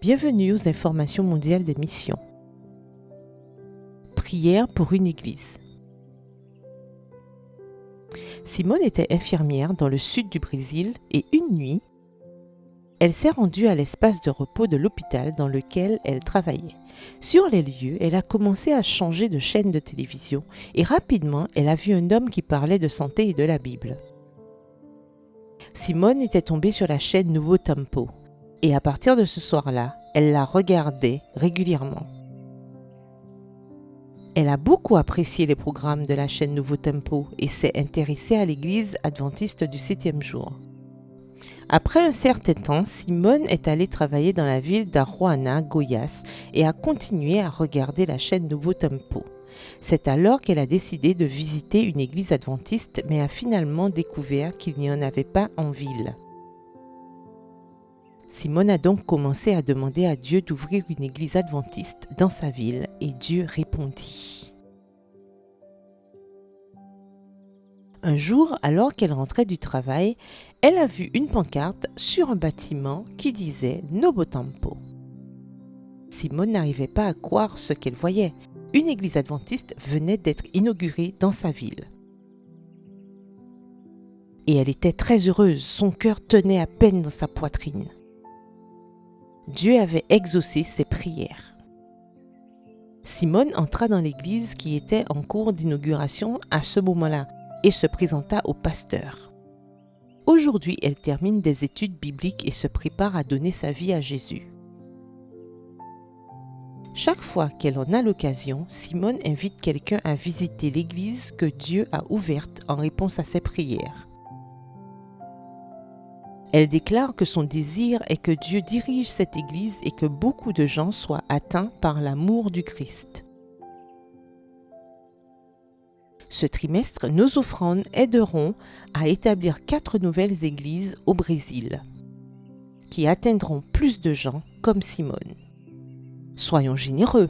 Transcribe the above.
Bienvenue aux informations mondiales des missions. Prière pour une église. Simone était infirmière dans le sud du Brésil et une nuit, elle s'est rendue à l'espace de repos de l'hôpital dans lequel elle travaillait. Sur les lieux, elle a commencé à changer de chaîne de télévision et rapidement, elle a vu un homme qui parlait de santé et de la Bible. Simone était tombée sur la chaîne Nouveau Tempo et à partir de ce soir-là, elle la regardait régulièrement. Elle a beaucoup apprécié les programmes de la chaîne Nouveau Tempo et s'est intéressée à l'église adventiste du 7e jour. Après un certain temps, Simone est allée travailler dans la ville d'Aroana, Goiás, et a continué à regarder la chaîne Nouveau Tempo. C'est alors qu'elle a décidé de visiter une église adventiste, mais a finalement découvert qu'il n'y en avait pas en ville. Simone a donc commencé à demander à Dieu d'ouvrir une église adventiste dans sa ville et Dieu répondit. Un jour, alors qu'elle rentrait du travail, elle a vu une pancarte sur un bâtiment qui disait « Novo Tempo ». Simone n'arrivait pas à croire ce qu'elle voyait. Une église adventiste venait d'être inaugurée dans sa ville. Et elle était très heureuse, son cœur tenait à peine dans sa poitrine. Dieu avait exaucé ses prières. Simone entra dans l'église qui était en cours d'inauguration à ce moment-là et se présenta au pasteur. Aujourd'hui, elle termine des études bibliques et se prépare à donner sa vie à Jésus. Chaque fois qu'elle en a l'occasion, Simone invite quelqu'un à visiter l'église que Dieu a ouverte en réponse à ses prières. Elle déclare que son désir est que Dieu dirige cette église et que beaucoup de gens soient atteints par l'amour du Christ. Ce trimestre, nos offrandes aideront à établir 4 nouvelles églises au Brésil, qui atteindront plus de gens comme Simone. Soyons généreux.